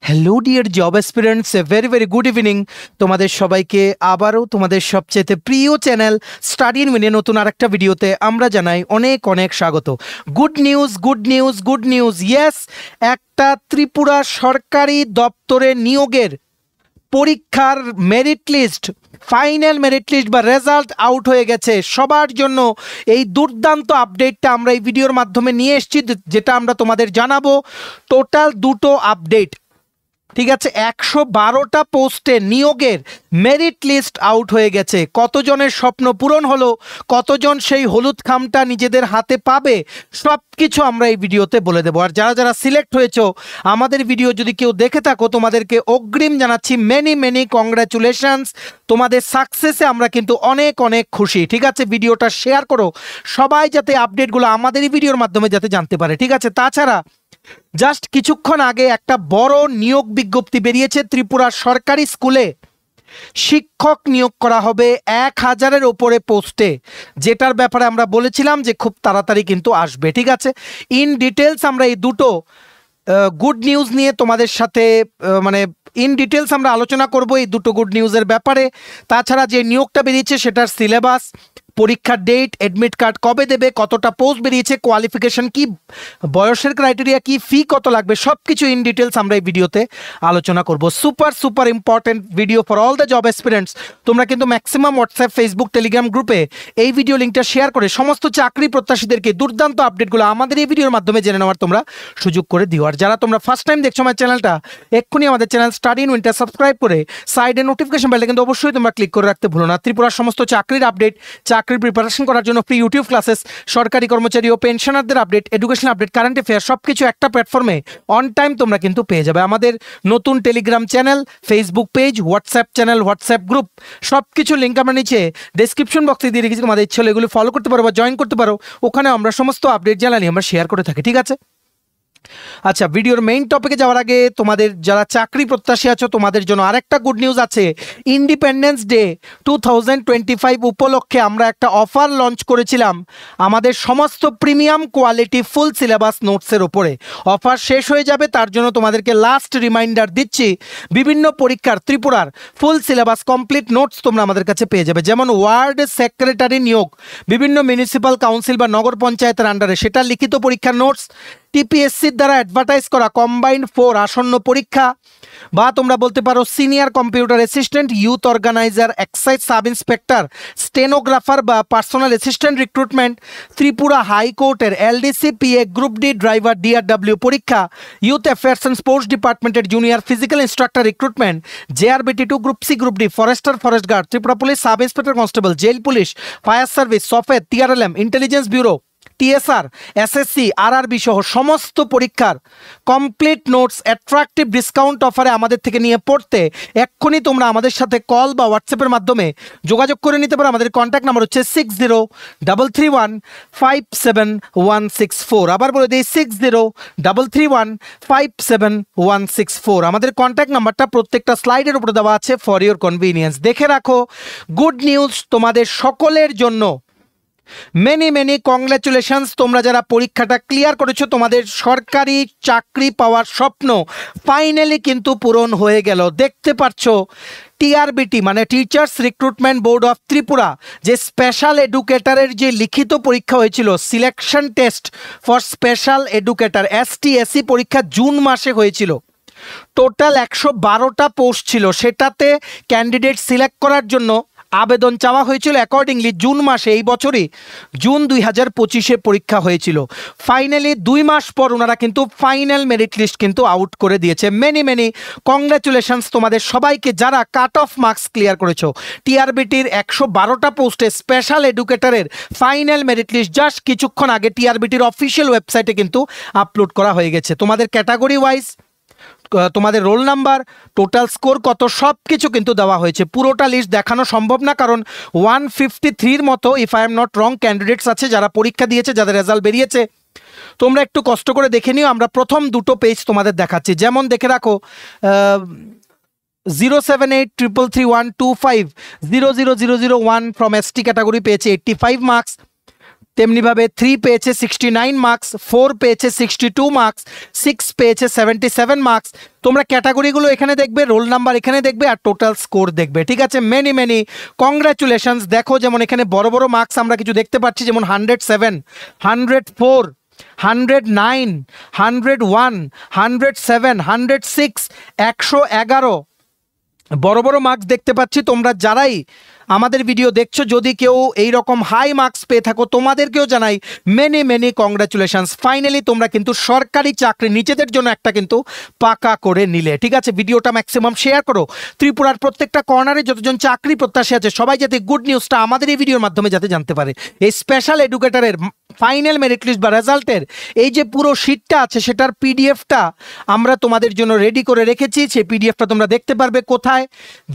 Hello dear job aspirants, a very very good evening. তোমাদের সবাইকে আবারও তোমাদের সবচেয়ে প্রিয় চ্যানেল স্টাডি ইন উইনে নতুন আরেকটা ভিডিওতে আমরা জানাই অনেক অনেক স্বাগত। Good news, good news, good news. Yes, একটা ত্রিপুরা সরকারি দপ্তরে নিয়োগের পরীক্ষার merit list, final merit list বা রেজাল্ট আউট হয়ে গেছে সবার জন্য। এই দুর্দান্ত আপডেটটা আমরা এই ভিডিওর মাধ্যমে নিয়ে এসেছি, যেটা আমরা তোমাদের জানাবো। টোটাল দুটো আপডেট, ঠিক আছে। 112টা পোস্টে নিয়োগের মেরিট লিস্ট আউট হয়ে গেছে। কতজনের স্বপ্ন পূরণ হলো, কতজন সেই হলুদ খামটা নিজেদের হাতে পাবে, সব কিছু আমরা এই ভিডিওতে বলে দেবো। আর যারা যারা সিলেক্ট হয়েছো, আমাদের ভিডিও যদি কেউ দেখে থাকো, তোমাদেরকে অগ্রিম জানাচ্ছি মেনি মেনি কংগ্রাচুলেশনস। তোমাদের সাকসেসে আমরা কিন্তু অনেক অনেক খুশি, ঠিক আছে। ভিডিওটা শেয়ার করো, সবাই যাতে আপডেটগুলো আমাদের এই ভিডিওর মাধ্যমে যাতে জানতে পারে, ঠিক আছে। তাছাড়া জাস্ট কিছুক্ষণ আগে একটা বড় নিয়োগ বিজ্ঞপ্তি বেরিয়েছে। ত্রিপুরা সরকারি স্কুলে শিক্ষক নিয়োগ করা হবে 1000-এর ওপরে পোস্টে, যেটার ব্যাপারে আমরা বলেছিলাম যে খুব তাড়াতাড়ি কিন্তু আসবে, ঠিক আছে। ইন ডিটেলস আমরা এই দুটো গুড নিউজ নিয়ে তোমাদের সাথে ইন ডিটেলস আমরা আলোচনা করব এই দুটো গুড নিউজের ব্যাপারে। তাছাড়া যে নিয়োগটা বেরিয়েছে সেটার সিলেবাস, পরীক্ষার ডেট, অ্যাডমিট কার্ড কবে দেবে, কতটা পোস্ট বেরিয়েছে, কোয়ালিফিকেশন কি, বয়সের ক্রাইটেরিয়া কি, ফি কত লাগবে, সব কিছু ইন ডিটেলস আমরা এই ভিডিওতে আলোচনা করব। Super super important video for all the job aspirants. তোমরা কিন্তু ম্যাক্সিমাম হোয়াটসঅ্যাপ, ফেসবুক, টেলিগ্রাম গ্রুপে এই ভিডিও লিঙ্কটা শেয়ার করে সমস্ত চাকরি প্রত্যাশীদেরকে দুর্দান্ত আপডেটগুলো আমাদের এই ভিডিওর মাধ্যমে জেনে নেওয়ার তোমরা সুযোগ করে দিও। আর যারা তোমরা ফার্স্ট টাইম দেখছো আমার চ্যানেলটা, এক্ষুনি আমাদের channel study in winter subscribe করে সাইডে নোটিফিকেশন বেলটা কিন্তু অবশ্যই তোমরা ক্লিক করে রাখতে ভুলো না। ত্রিপুরার সমস্ত চাকরির আপডেট, চাকরির প্রিপারেশন করার জন্য ফ্রি ইউটিউব ক্লাসেস, সরকারি কর্মচারী ও পেনশনারদের update, education update, current affair, সব কিছু একটা প্ল্যাটফর্মে অন টাইম তোমরা কিন্তু পেয়ে যাবে। আমাদের নতুন Telegram channel, Facebook page, WhatsApp channel, WhatsApp group, সব কিছু লিঙ্ক আমরা নিচে ডেসক্রিপশন বক্সে দিয়ে রেখেছি। তোমাদের ইচ্ছে হলে এগুলো ফলো করতে পারো বা জয়েন করতে পারো। ওখানে আমরা সমস্ত আপডেট জানালি আমরা শেয়ার করে থাকি, ঠিক আছে। আচ্ছা, ভিডিওর মেইন টপিকে যাওয়ার আগে তোমাদের যারা চাকরি প্রত্যাশী আছো, তোমাদের জন্য আরেকটা গুড নিউজ আছে। ইন্ডিপেন্ডেন্স ডে 2025 উপলক্ষে আমরা একটা অফার লঞ্চ করেছিলাম আমাদের সমস্ত প্রিমিয়াম কোয়ালিটি ফুল সিলেবাস নোটসের ওপরে। অফার শেষ হয়ে যাবে, তার জন্য তোমাদেরকে লাস্ট রিমাইন্ডার দিচ্ছি। বিভিন্ন পরীক্ষার ত্রিপুরার ফুল সিলেবাস কমপ্লিট নোটস তোমরা আমাদের কাছে পেয়ে যাবে। যেমন ওয়ার্ড সেক্রেটারি নিয়োগ বিভিন্ন মিউনিসিপ্যাল কাউন্সিল বা নগর পঞ্চায়েতের আন্ডারে, সেটা লিখিত পরীক্ষার নোটস, টিপিএসসির দ্বারা অ্যাডভার্টাইজ করা কম্বাইন্ড 4 আসন্ন পরীক্ষা, বা তোমরা বলতে পারো senior computer assistant, youth organizer, excise sub inspector, stenographer বা পার্সোনাল অ্যাসিস্ট্যান্ট রিক্রুটমেন্ট, ত্রিপুরা হাইকোর্টের LDC PA group D driver DRW পরীক্ষা, ইউথ অ্যাফেয়ার্স অ্যান্ড স্পোর্টস ডিপার্টমেন্টের junior physical instructor recruitment, JRBT group C group D, forester, forest guard, Tripura police sub inspector constable, jail police, fire service, সফেদ, TRLM, intelligence bureau, TSR, SSC, RRB সহ সমস্ত পরীক্ষার complete notes attractive discount অফারে আমাদের থেকে নিয়ে পড়তে এক্ষুনি তোমরা আমাদের সাথে কল বা হোয়াটসঅ্যাপের মাধ্যমে যোগাযোগ করে নিতে পারো। আমাদের কন্ট্যাক্ট নাম্বার হচ্ছে 6033157164। আবার বলে দিই 6033157164। আমাদের কন্ট্যাক্ট নাম্বারটা প্রত্যেকটা স্লাইডের উপরে দেওয়া আছে ফর ইউর কনভিনিয়েন্স। দেখে রাখো, গুড নিউজ তোমাদের সকলের জন্য। Many many congratulations. তোমরা যারা পরীক্ষাটা ক্লিয়ার করেছো, তোমাদের সরকারি চাকরি পাওয়ার স্বপ্ন ফাইনালি কিন্তু পূরণ হয়ে গেল। দেখতে পাচ্ছ টিআরবিটি মানে teachers recruitment board of Tripura, যে স্পেশাল এডুকেটরের যে লিখিত পরীক্ষা হয়েছিল, selection test for special educator STSC পরীক্ষা জুন মাসে হয়েছিল। টোটাল 112টা পোস্ট ছিল, সেটাতে ক্যান্ডিডেট সিলেক্ট করার জন্য আবেদন চাওয়া হয়েছিল। অ্যাকর্ডিংলি জুন মাসে, এই বছরই জুন 2025-এ পরীক্ষা হয়েছিল। ফাইনালি 2 মাস পর ওনারা কিন্তু ফাইনাল মেরিট লিস্ট কিন্তু আউট করে দিয়েছে। মেনি মেনি কংগ্রাচুলেশনস তোমাদের সবাইকে যারা কাট অফ মার্কস ক্লিয়ার করেছো। টিআরবিটির 112টা পোস্টে স্পেশাল এডুকেটরের ফাইনাল মেরিট লিস্ট জাস্ট কিছুক্ষণ আগে টিআরবিটির অফিসিয়াল ওয়েবসাইটে কিন্তু আপলোড করা হয়ে গেছে। তোমাদের ক্যাটাগরি ওয়াইজ, তোমাদের রোল নাম্বার, টোটাল স্কোর কত, সব কিছু কিন্তু দেওয়া হয়েছে। পুরোটা লিস্ট দেখানো সম্ভব না, কারণ 153-র মতো, if I am not wrong, candidates আছে যারা পরীক্ষা দিয়েছে, যাদের রেজাল্ট বেরিয়েছে। তোমরা একটু কষ্ট করে দেখে নিও। আমরা প্রথম দুটো পেজ তোমাদের দেখাচ্ছি। যেমন দেখে রাখো 078333125 00001 ফ্রম এসটি ক্যাটাগরি পেয়েছে 85 মার্কস। তেমনিভাবে 3 পেয়েছে 69 মার্কস, 4 পেয়েছে 62 মার্কস, 6 পেয়েছে 77 মার্কস। তোমরা ক্যাটাগরিগুলো এখানে দেখবে, রোল নাম্বার এখানে দেখবে, আর টোটাল স্কোর দেখবে, ঠিক আছে। Many many congratulations. দেখো যেমন এখানে বড় বড় মার্কস আমরা কিছু দেখতে পাচ্ছি, যেমন 107, 104, 109, 101, 107, 106, 111 বড় বড় মার্কস দেখতে পাচ্ছি। তোমরা যারাই আমাদের ভিডিও দেখছো, যদি কেউ এই রকম হাই মার্কস পেয়ে থাকো, তোমাদেরকেও জানাই মেনি মেনি কংগ্রাচুলেশনস। ফাইনালি তোমরা কিন্তু সরকারি চাকরি নিজেদের জন্য একটা কিন্তু পাকা করে নিলে, ঠিক আছে। ভিডিওটা ম্যাক্সিমাম শেয়ার করো। ত্রিপুরার প্রত্যেকটা কর্নারে যতজন চাকরি প্রত্যাশী আছে সবাই যাতে গুড নিউজটা আমাদের এই ভিডিওর মাধ্যমে যাতে জানতে পারে। এই স্পেশাল এডুকেটরের ফাইনাল মেরিট লিস্ট বা রেজাল্টের এই যে পুরো শিটটা আছে সেটার পিডিএফটা আমরা তোমাদের জন্য রেডি করে রেখেছি। সেই পিডিএফটা তোমরা দেখতে পারবে কোথায়?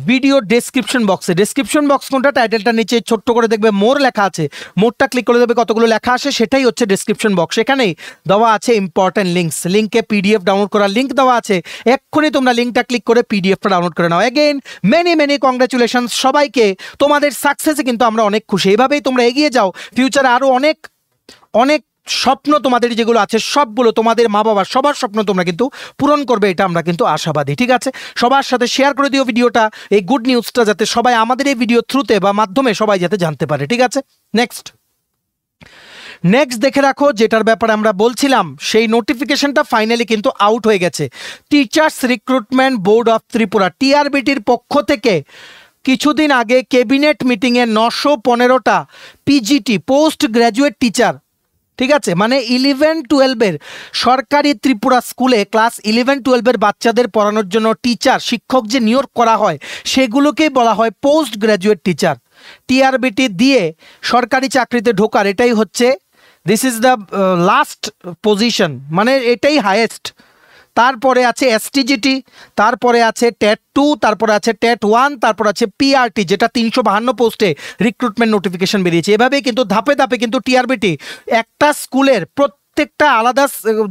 ভিডিও ডেসক্রিপশন বক্সে। ডেসক্রিপশন বক্স কোনটা? টাইটেলটা নিচে ছোট্ট করে দেখবে মোর লেখা আছে, মোরটা ক্লিক করে দেবে, কতগুলো লেখা আসে সেটাই হচ্ছে ডেসক্রিপশন বক্স। সেখানেই দেওয়া আছে ইম্পর্টেন্ট লিঙ্কস, লিঙ্কে পিডিএফ ডাউনলোড করার লিঙ্ক দেওয়া আছে। এক্ষুনি তোমরা লিঙ্কটা ক্লিক করে পিডিএফটা ডাউনলোড করে নাও। এগেইন মেনি মেনি কংগ্রাচুলেশন সবাইকে। তোমাদের সাকসেসে কিন্তু আমরা অনেক খুশি। এভাবেই তোমরা এগিয়ে যাও। ফিউচারে আরও অনেক অনেক স্বপ্ন তোমাদের যেগুলো আছে সবগুলো তোমাদের মা বাবার সবার স্বপ্ন তোমরা কিন্তু পূরণ করবে, এটা আমরা কিন্তু আশাবাদী, ঠিক আছে। সবার সাথে শেয়ার করে দিও ভিডিওটা, এই গুড নিউজটা যাতে সবাই আমাদের এই ভিডিও থ্রুতে বা মাধ্যমে সবাই যাতে জানতে পারে, ঠিক আছে। নেক্সট দেখে রাখো, যেটার ব্যাপারে আমরা বলছিলাম সেই নোটিফিকেশনটা ফাইনালি কিন্তু আউট হয়ে গেছে। Teachers recruitment board of Tripura টিআরবিটির পক্ষ থেকে কিছুদিন আগে ক্যাবিনেট মিটিংয়ে 915টা পিজিটি পোস্ট গ্র্যাজুয়েট টিচার, ঠিক আছে, মানে 11-12 সরকারি ত্রিপুরা স্কুলে ক্লাস 11-12 বাচ্চাদের পড়ানোর জন্য টিচার শিক্ষক যে নিয়োগ করা হয় সেগুলোকেই বলা হয় পোস্ট গ্র্যাজুয়েট টিচার। টিআরবিটি দিয়ে সরকারি চাকরিতে ঢোকার এটাই হচ্ছে, this is the last position, মানে এটাই হায়েস্ট। তারপরে আছে এসটিজিটি, তারপরে আছে টেট 2, তারপরে আছে টেট 1, তারপর আছে পিআরটি, যেটা 352 পোস্টে রিক্রুটমেন্ট নোটিফিকেশন বেরিয়েছে। এভাবেই কিন্তু ধাপে ধাপে কিন্তু টিআরবিটি একটা স্কুলের প্রত্যেকটা আলাদা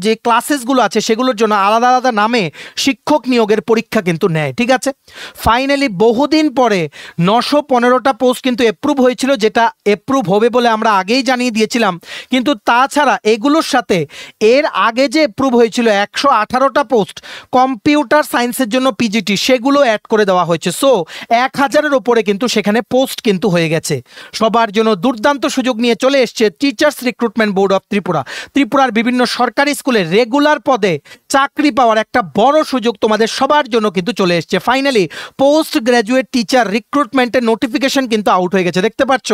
যে ক্লাসেসগুলো আছে সেগুলোর জন্য আলাদা আলাদা নামে শিক্ষক নিয়োগের পরীক্ষা কিন্তু নেয়, ঠিক আছে। ফাইনালি বহুদিন পরে 915টা পোস্ট কিন্তু এপ্রুভ হয়েছিল, যেটা এপ্রুভ হবে বলে আমরা আগেই জানিয়ে দিয়েছিলাম। কিন্তু তাছাড়া এগুলোর সাথে এর আগে যে এপ্রুভ হয়েছিল 118টা পোস্ট কম্পিউটার সায়েন্সের জন্য পিজিটি, সেগুলো অ্যাড করে দেওয়া হয়েছে। সো 1000-এর ওপরে কিন্তু সেখানে পোস্ট কিন্তু হয়ে গেছে। সবার জন্য দুর্দান্ত সুযোগ নিয়ে চলে এসছে teachers recruitment board of Tripura. ত্রিপুরার বিভিন্ন সরকারি স্কুলে রেগুলার পদে চাকরি পাওয়ার একটা বড় সুযোগ তোমাদের সবার জন্য কিন্তু চলে এসছে। ফাইনালি পোস্ট গ্র্যাজুয়েট টিচার রিক্রুটমেন্টের নোটিফিকেশন কিন্তু আউট হয়ে গেছে। দেখতে পাচ্ছ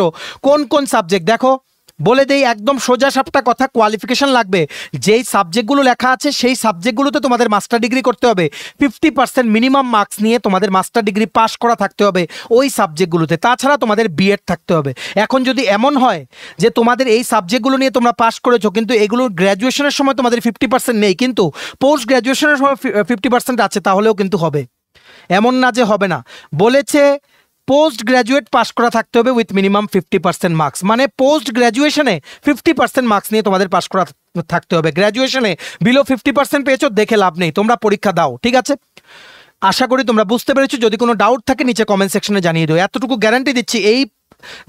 কোন কোন সাবজেক্ট, দেখো বলে দেই একদম সোজা সাপটা কথা, কোয়ালিফিকেশন লাগবে। যেই সাবজেক্টগুলো লেখা আছে সেই সাবজেক্টগুলোতে তোমাদের মাস্টার ডিগ্রি করতে হবে, 50% মিনিমাম মার্কস নিয়ে তোমাদের মাস্টার ডিগ্রি পাস করা থাকতে হবে ওই সাবজেক্টগুলোতে। তাছাড়া তোমাদের বিএড থাকতে হবে। এখন যদি এমন হয় যে তোমাদের এই সাবজেক্টগুলো নিয়ে তোমরা পাস করেছো কিন্তু এগুলো গ্র্যাজুয়েশনের সময় তোমাদের 50% নেই, কিন্তু পোস্ট গ্র্যাজুয়েশনের সময় 50% আছে, তাহলেও কিন্তু হবে, এমন না যে হবে না। বলেছে পোস্ট গ্র্যাজুয়েট পাস করা থাকতে হবে উইথ মিনিমাম 50% মার্কস, মানে পোস্ট গ্র্যাজুয়েশনে 50% মার্কস নিয়ে তোমাদের পাস করা থাকতে হবে। গ্র্যাজুয়েশনে বিলো 50% পেয়েছো, দেখে লাভ নেই, তোমরা পরীক্ষা দাও, ঠিক আছে। আশা করি তোমরা বুঝতে পেরেছো। যদি কোনো ডাউট থাকে নিচে কমেন্ট সেকশনে জানিয়ে দিও। এতটুকু গ্যারান্টি দিচ্ছি, এই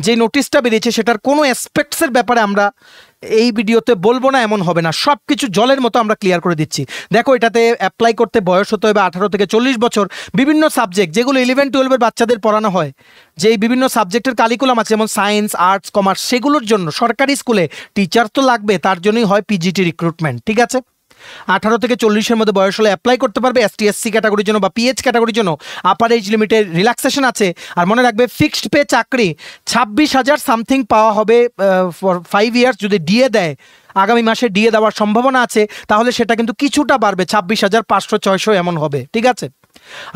যে নোটিশটা বেরিয়েছে সেটার কোনো অ্যাসপেক্টসের ব্যাপারে আমরা এই ভিডিওতে বলবো না, এমন হবে না। সব কিছু জলের মতো আমরা ক্লিয়ার করে দিচ্ছি। দেখো এটাতে অ্যাপ্লাই করতে বয়স হতে হবে 18 থেকে 40 বছর। বিভিন্ন সাবজেক্ট যেগুলো 11-12 বাচ্চাদের পড়ানো হয়, যে বিভিন্ন সাবজেক্টের কারিকুলাম আছে যেমন সায়েন্স, আর্টস, কমার্স, সেগুলোর জন্য সরকারি স্কুলে টিচার তো লাগবে, তার জন্যই হয় পিজিটি রিক্রুটমেন্ট, ঠিক আছে। 18 থেকে 40-এর মধ্যে বয়স হলে অ্যাপ্লাই করতে পারবে। এসটি/এসসি ক্যাটাগরির জন্য বা পিএইচ ক্যাটাগরির জন্য আপার এজ লিমিটের রিল্যাক্সেশন আছে। আর মনে রাখবে ফিক্সড পে চাকরি 26,000 সামথিং পাওয়া হবে ফর 5 ইয়ার্স। যদি ডিএ দেয়, আগামী মাসে ডিএ দেওয়ার সম্ভাবনা আছে, তাহলে সেটা কিন্তু কিছুটা বাড়বে, 26,500-600 এমন হবে, ঠিক আছে।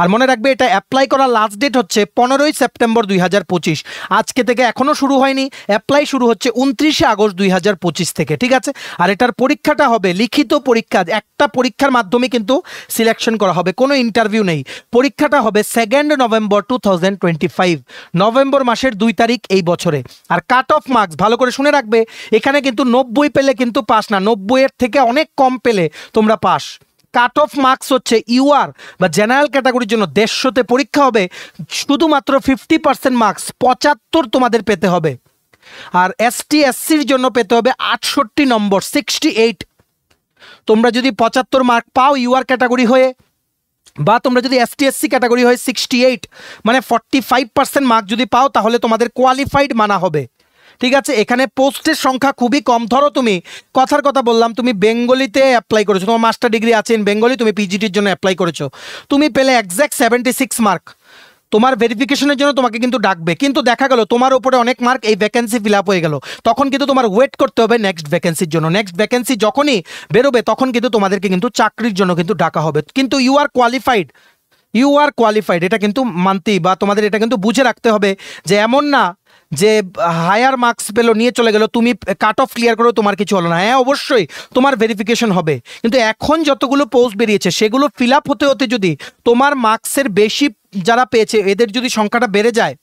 আর মনে রাখবে এটা অ্যাপ্লাই করার লাস্ট ডেট হচ্ছে 15ই সেপ্টেম্বর 2025। আজকে থেকে এখনও শুরু হয়নি, অ্যাপ্লাই শুরু হচ্ছে 29শে আগস্ট 2025 থেকে, ঠিক আছে। আর এটার পরীক্ষাটা হবে লিখিত পরীক্ষা, একটা পরীক্ষার মাধ্যমে কিন্তু সিলেকশন করা হবে, কোনো ইন্টারভিউ নেই। পরীক্ষাটা হবে 2 নভেম্বর 2025, নভেম্বর মাসের 2 তারিখ এই বছরে। আর কাট অফ মার্কস ভালো করে শুনে রাখবে, এখানে কিন্তু 90 পেলে কিন্তু পাস না, 90-এর থেকে অনেক কম পেলে তোমরা পাস। কাট অফ মার্কস হচ্ছে ইউআর বা জেনারেল ক্যাটাগরির জন্য 150-তে পরীক্ষা হবে, শুধুমাত্র 50% মার্কস 75 তোমাদের পেতে হবে। আর এসটি এসসির জন্য পেতে হবে 68 নম্বর, 68। তোমরা যদি 75 মার্ক পাও ইউআর ক্যাটাগরি হয়ে, বা তোমরা যদি এসটি এসসি ক্যাটাগরি হয়ে 68 মানে 45% মার্ক যদি পাও, তাহলে তোমাদের কোয়ালিফাইড মানা হবে। ঠিক আছে, এখানে পোস্টের সংখ্যা খুবই কম। ধরো তুমি কথার কথা বললাম, তুমি বেঙ্গলিতে অ্যাপ্লাই করেছো, তোমার মাস্টার ডিগ্রি আছে ইন বেঙ্গলি, তুমি পিজিটির জন্য অ্যাপ্লাই করেছো, তুমি পেলে এক্স্যাক্ট 76 মার্ক, তোমার ভেরিফিকেশনের জন্য তোমাকে কিন্তু ডাকবে, কিন্তু দেখা গেল তোমার উপরে অনেক মার্ক, এই ভ্যাকেন্সি ফিল আপ হয়ে গেল, তখন কিন্তু তোমার ওয়েট করতে হবে নেক্সট ভ্যাকেন্সির জন্য। নেক্সট ভ্যাকেন্সি যখনই বেরোবে তখন কিন্তু তোমাদেরকে কিন্তু চাকরির জন্য কিন্তু ডাকা হবে। কিন্তু ইউ আর কোয়ালিফাইড, এটা কিন্তু মানতেই বা তোমাদের এটা কিন্তু বুঝে রাখতে হবে যে এমন না যে হায়ার মার্কস পেলো নিয়ে চলে গেল, তুমি কাট অফ ক্লিয়ার করো তোমার কিছু হলো না। হ্যাঁ অবশ্যই তোমার ভেরিফিকেশন হবে, কিন্তু এখন যতগুলো পোস্ট বেরিয়েছে সেগুলো ফিল আপ হতে হতে যদি তোমার মার্কসের বেশি যারা পেয়েছে এদের যদি সংখ্যাটা বেড়ে যায়,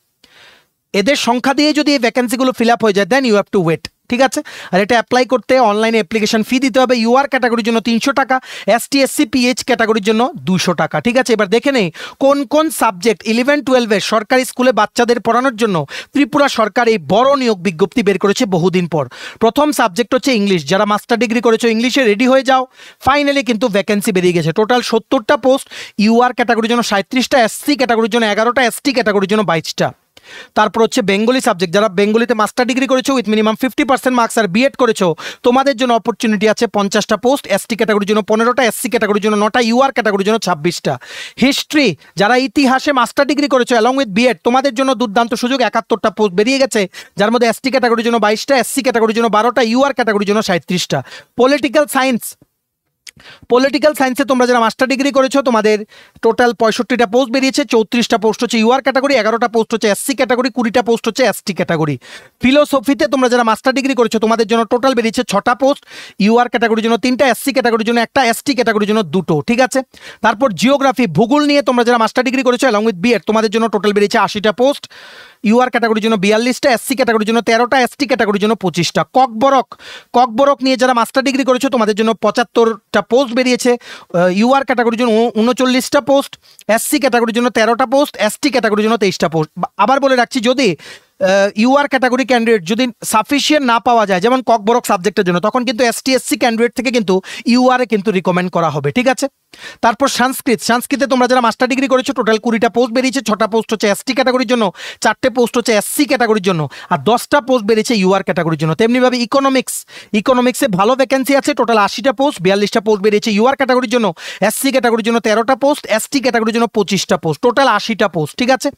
এদের সংখ্যা দিয়ে যদি এই ভ্যাকেন্সিগুলো ফিল আপ হয়ে যায়, then you have to wait. ঠিক আছে, আর এটা অ্যাপ্লাই করতে অনলাইনে অ্যাপ্লিকেশন ফি দিতে হবে। ইউআর ক্যাটাগরির জন্য 300 টাকা, এসটি এসসি পিএইচ ক্যাটাগরির জন্য 200 টাকা। ঠিক আছে, এবার দেখে নেই কোন কোন সাবজেক্ট 11-12 সরকারি স্কুলে বাচ্চাদের পড়ানোর জন্য ত্রিপুরা সরকার এই বড় নিয়োগ বিজ্ঞপ্তি বের করেছে বহুদিন পর। প্রথম সাবজেক্ট হচ্ছে ইংলিশ। যারা মাস্টার ডিগ্রি করেছো ইংলিশে রেডি হয়ে যাও, ফাইনালি কিন্তু ভ্যাকেন্সি বেরিয়ে গেছে। টোটাল 70টা পোস্ট, ইউআর ক্যাটাগরির জন্য 37টা, এসসি ক্যাটাগরির জন্য 11টা, এসটি ক্যাটাগরির জন্য 22টা। তারপর হচ্ছে বেঙ্গলি সাবজেক্ট, যারা বেঙ্গলিতে মাস্টার ডিগ্রি করেছো উইথ মিনিমাম 50% মার্কস আর বিএড করেছো, তোমাদের জন্য অপরচুনিটি আছে 50টা পোস্ট, এসটি ক্যাটাগরির জন্য 15টা, এসসি ক্যাটাগরির জন্য 9টা, ইউআর ক্যাটাগরির জন্য 26টা। হিস্ট্রি, যারা ইতিহাসে মাস্টার ডিগ্রি করেছো অ্যালং উইথ বিএড, তোমাদের জন্য দুর্দান্ত সুযোগ, 71টা পোস্ট বেরিয়ে গেছে, যার মধ্যে এসটি ক্যাটাগরির জন্য 22টা, এসসি ক্যাটাগরির জন্য 12টা, ইউআর ক্যাটাগরির জন্য 37টা। পলিটিক্যাল সায়েন্সে তোমরা যারা মাস্টার ডিগ্রি করেছো তোমাদের টোটাল 65টা পোস্ট বেরিয়েছে, 34টা পোস্ট হচ্ছে ইউআর ক্যাটাগরি, 11টা পোস্ট হচ্ছে এসসি ক্যাটাগরি, 20টা পোস্ট হচ্ছে এসটি ক্যাটাগরি। ফিলোসফিতে তোমরা যারা মাস্টার ডিগ্রি করেছো তোমাদের জন্য টোটাল বেরিয়েছে 6টা পোস্ট, ইউআর ক্যাটাগরির জন্য 3টা, এসসি ক্যাটাগরির জন্য 1টা, এসটি ক্যাটাগরির জন্য 2টো। ঠিক আছে, তারপর জিওগ্রাফি, ভূগোল নিয়ে তোমরা যারা মাস্টার ডিগ্রি করেছো অ্যালং উইথ বিএড, তোমাদের জন্য টোটাল বেরিয়েছে 80টা পোস্ট, ইউআর ক্যাটাগরির জন্য 42টা, এসসি ক্যাটাগরির জন্য 13টা, এসটি ক্যাটাগরির জন্য 25টা। ককবরক নিয়ে যারা মাস্টার ডিগ্রি করেছো তোমাদের জন্য 75টা পোস্ট বেরিয়েছে, ইউআর ক্যাটাগরির জন্য 39টা পোস্ট, এসসি ক্যাটাগরির জন্য 13টা পোস্ট, এসটি ক্যাটাগরির জন্য 23টা পোস্ট। আবার বলে রাখছি, যদি ইউআর ক্যাটাগরি ক্যান্ডিডেট যদি সাফিসিয়েন্ট না পাওয়া যায় যেমন ককবরক সাবজেক্টের জন্য, তখন কিন্তু এসটি এসসি ক্যান্ডিডেট থেকে কিন্তু ইউআর কিন্তু রিকমেন্ড করা হবে। ঠিক আছে, তারপর সংস্কৃতে তোমরা যারা মাস্টার ডিগ্রি করেছো টোটাল 20টা পোস্ট বেরিয়েছে, 6টা পোস্ট হচ্ছে এসটি ক্যাটাগরির জন্য, 4টে পোস্ট হচ্ছে এসসি ক্যাটাগরির জন্য, আর 10টা পোস্ট বেরিয়েছে ইউআর ক্যাটাগরির জন্য। তেমনিভাবে ইকোনমিক্সে ভালো ভ্যাকেন্সি আছে, টোটাল 80টা পোস্ট, 42টা পোস্ট বেরিয়েছে ইউআর ক্যাটাগরির জন্য, এসসি ক্যাটাগরির জন্য 13টা পোস্ট, এসটি ক্যাটাগরির জন্য 25টা পোস্ট, টোটাল 80টা পোস্ট। ঠিক আছে,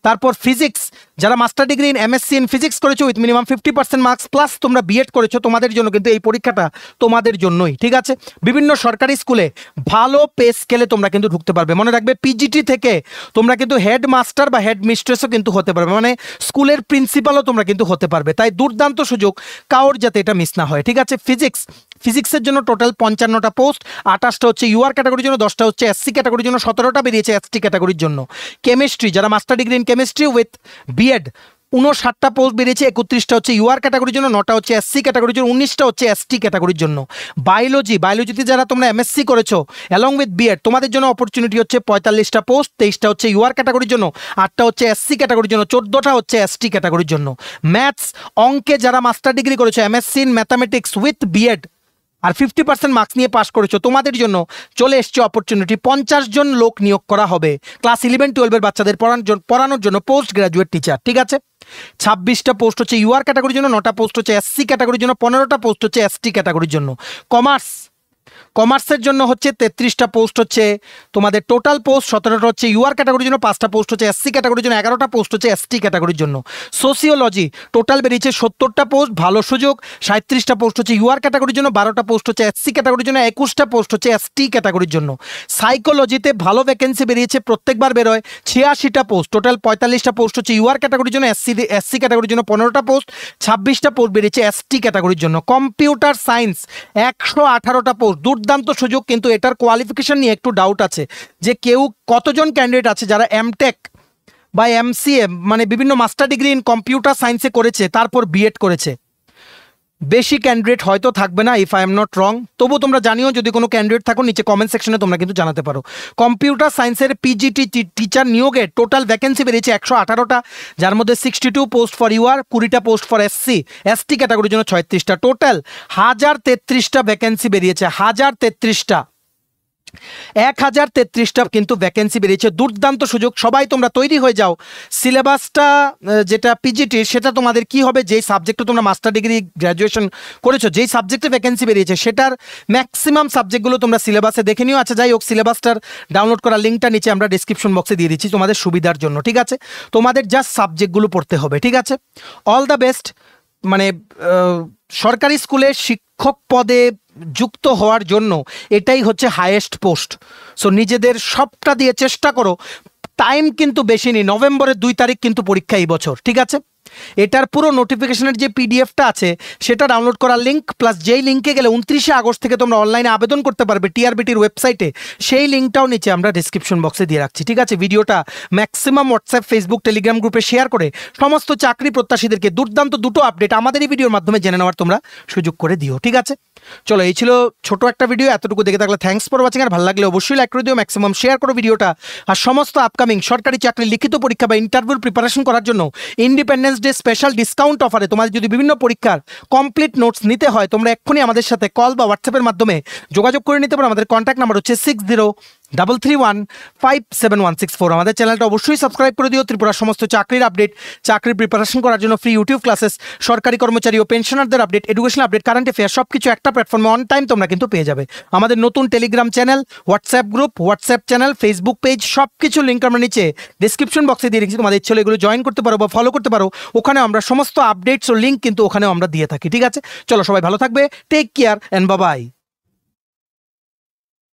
তারপর ফিজিক্স, যারা master degree in MSc in physics করেছো উইথ মিনিমাম 50% মার্কস প্লাস তোমরা বিএড করেছো, তোমাদের জন্য কিন্তু এই পরীক্ষাটা তোমাদের জন্যই। ঠিক আছে, বিভিন্ন সরকারি স্কুলে ভালো পে স্কেলে তোমরা কিন্তু ঢুকতে পারবে। মনে রাখবে পিজিটি থেকে তোমরা কিন্তু হেড মাস্টার বা হেড মিস্ট্রেসও কিন্তু হতে পারবে, মানে স্কুলের প্রিন্সিপালও তোমরা কিন্তু হতে পারবে। তাই দুর্দান্ত সুযোগ, কাউর যাতে এটা মিস না হয়। ঠিক আছে, ফিজিক্সের জন্য টোটাল 55টা পোস্ট, 28টা হচ্ছে ইউআর ক্যাটাগরির জন্য, 10টা হচ্ছে এসসি ক্যাটাগরির জন্য, 17টা বেরিয়েছে এসটি ক্যাটাগরির জন্য। কেমিস্ট্রি, যারা master degree in chemistry with BEd, 59টা পোস্ট বেরিয়েছে, 31টা হচ্ছে ইউআর ক্যাটাগরির জন্য, 9টা হচ্ছে এসসি ক্যাটাগরির জন্য, 19টা হচ্ছে এসটি ক্যাটাগরির জন্য। বায়োলজিতে যারা তোমরা এমএসসি করেছো অ্যালং উইথ বিএড, তোমাদের জন্য অপরচুনিটি হচ্ছে 45টা পোস্ট, 23টা হচ্ছে ইউআর ক্যাটাগরির জন্য, 8টা হচ্ছে এসসি ক্যাটাগরির জন্য, 14টা হচ্ছে এসটি ক্যাটাগরির জন্য। ম্যাথস, অঙ্কে যারা মাস্টার ডিগ্রি করেছো MSc in mathematics with BEd আর 50% মার্কস নিয়ে পাস করেছো, তোমাদের জন্য চলে এসছে অপরচুনিটি, 50 জন লোক নিয়োগ করা হবে ক্লাস 11-12 বাচ্চাদের পড়ানোর জন্য পোস্ট গ্রাজুয়েট টিচার। ঠিক আছে, 26টা পোস্ট হচ্ছে ইউআর ক্যাটাগরির জন্য, 9টা পোস্ট হচ্ছে এসসি ক্যাটাগরির জন্য, 15টা পোস্ট হচ্ছে এসটি ক্যাটাগরির জন্য। কমার্সের জন্য হচ্ছে 33টা পোস্ট হচ্ছে তোমাদের টোটাল পোস্ট, 17টা হচ্ছে ইউআর ক্যাটাগরির জন্য, 5টা পোস্ট হচ্ছে এসসি ক্যাটাগরির জন্য, 11টা পোস্ট হচ্ছে এসটি ক্যাটাগরির জন্য। সোসিওলজি টোটাল বেরিয়েছে 70টা পোস্ট, ভালো সুযোগ, 37টা পোস্ট হচ্ছে ইউআর ক্যাটাগরির জন্য, 12টা পোস্ট হচ্ছে এসসি ক্যাটাগরির জন্য, 21টা পোস্ট হচ্ছে এসটি ক্যাটাগরির জন্য। সাইকোলজিতে ভালো ভ্যাকেন্সি বেরিয়েছে, প্রত্যেকবার বেরোয়, 86টা পোস্ট, টোটাল 45টা পোস্ট হচ্ছে ইউআর ক্যাটাগরির জন্য, এসসি ক্যাটাগরির জন্য 15টা পোস্ট, 26টা পোস্ট বেরিয়েছে এসটি ক্যাটাগরির জন্য। কম্পিউটার সায়েন্স 118টা পোস্ট, দুর্দান্ত সুযোগ, কিন্তু এটার কোয়ালিফিকেশন নিয়ে একটু ডাউট আছে যে কতজন ক্যান্ডিডেট আছে যারা এমটেক বা এমসিএ মানে বিভিন্ন মাস্টার ডিগ্রি ইন কম্পিউটার সায়েন্সে করেছে তারপর বিএড করেছে। বেশি ক্যান্ডিডেট হয়তো থাকবে না, if I am not wrong. তবু তোমরা জানিও যদি কোনো ক্যান্ডিডেট থাকো, নিচে কমেন্ট সেকশনে তোমরা কিন্তু জানাতে পারো। কম্পিউটার সায়েন্সের পিজিটি টিচার নিয়োগে টোটাল ভ্যাকেন্সি বেরিয়েছে 118টা, যার মধ্যে 62 পোস্ট ফর ইউআর, 20টা পোস্ট ফর এসসি এসটি ক্যাটাগরির জন্য 36টা, টোটাল 1033টা ভ্যাকেন্সি বেরিয়েছে। 1033টা 1033টা কিন্তু ভ্যাকেন্সি বেরিয়েছে। দুর্দান্ত সুযোগ, সবাই তোমরা তৈরি হয়ে যাও। সিলেবাসটা যেটা পিজিটির, সেটা তোমাদের কি হবে, যেই সাবজেক্টে তোমরা মাস্টার ডিগ্রি গ্র্যাজুয়েশন করেছো, যেই সাবজেক্টে ভ্যাকেন্সি বেরিয়েছে সেটার ম্যাক্সিমাম সাবজেক্টগুলো তোমরা সিলেবাসে দেখে নিও। আচ্ছা যাই হোক, সিলেবাসটার ডাউনলোড করার লিঙ্কটা নিচে আমরা ডিসক্রিপশন বক্সে দিয়ে দিচ্ছি তোমাদের সুবিধার জন্য, ঠিক আছে? তোমাদের জাস্ট সাবজেক্টগুলো পড়তে হবে, ঠিক আছে? All the best. মানে সরকারি স্কুলে শিক্ষক পদে যুক্ত হওয়ার জন্য এটাই হচ্ছে হাইয়েস্ট পোস্ট। সো নিজেদের সবটা দিয়ে চেষ্টা করো। টাইম কিন্তু বেশি নেই, নভেম্বরের 2 তারিখ কিন্তু পরীক্ষা এই বছর, ঠিক আছে? এটার পুরো নোটিফিকেশনের যে পিডিএফটা আছে সেটা ডাউনলোড করার লিঙ্ক, প্লাস যেই লিঙ্কে গেলে 29শে আগস্ট থেকে তোমরা অনলাইনে আবেদন করতে পারবে টিআরবিটির ওয়েবসাইটে, সেই লিঙ্কটাও নিচে আমরা ডিসক্রিপশন বক্সে দিয়ে রাখছি, ঠিক আছে? ভিডিওটা ম্যাক্সিমাম হোয়াটসঅ্যাপ, ফেসবুক, টেলিগ্রাম গ্রুপে শেয়ার করে সমস্ত চাকরি প্রত্যাশীদেরকে দুর্দান্ত দুটো আপডেট আমাদের এই ভিডিওর মাধ্যমে জেনে নেওয়ার তোমরা সুযোগ করে দিও, ঠিক আছে? চলো, এই ছিল ছোট একটা ভিডিও। এতটুকু দেখে থাকলে থ্যাঙ্কস ফর ওয়াচিং। আর ভালো লাগলে অবশ্যই লাইক করে দিও, ম্যাক্সিমাম শেয়ার করো ভিডিওটা। আর সমস্ত আপকামিং সরকারি চাকরি লিখিত পরীক্ষা বা ইন্টারভিউর প্রিপারেশন করার জন্য ইন্ডিপেন্ডেন্স ডে স্পেশাল ডিসকাউন্ট অফারে তোমাদের যদি বিভিন্ন পরীক্ষার কমপ্লিট নোটস নিতে হয়, তোমরা এক্ষুনি আমাদের সাথে কল বা হোয়াটসঅ্যাপের মাধ্যমে যোগাযোগ করে নিতে পারো। আমাদের কন্ট্যাক্ট নাম্বার হচ্ছে 6033157164। আমাদের চ্যানেলটা অবশ্যই সাবস্ক্রাইব করে দিও। ত্রিপুরার সমস্ত চাকরির আপডেট, চাকরির প্রিপারেশন করার জন্য ফ্রি ইউটিউব ক্লাসেস, সরকারি কর্মচারী ও পেনশনারদের update, education update, current affair সব কিছু একটা প্ল্যাটফর্মে অন টাইম তোমরা কিন্তু পেয়ে যাবে। আমাদের নতুন Telegram channel, WhatsApp group, WhatsApp channel, Facebook page, সব কিছু লিঙ্ক আমরা নিচে ডিসক্রিপশন বক্সে দিয়ে রেখেছি। তোমাদের ইচ্ছে হলে এগুলো জয়েন করতে পারো বা ফলো করতে পারো। ওখানে আমরা সমস্ত আপডেটস ও লিঙ্ক কিন্তু ওখানেও আমরা দিয়ে থাকি, ঠিক আছে? চলো, সবাই ভালো থাকবে, take care and bye by.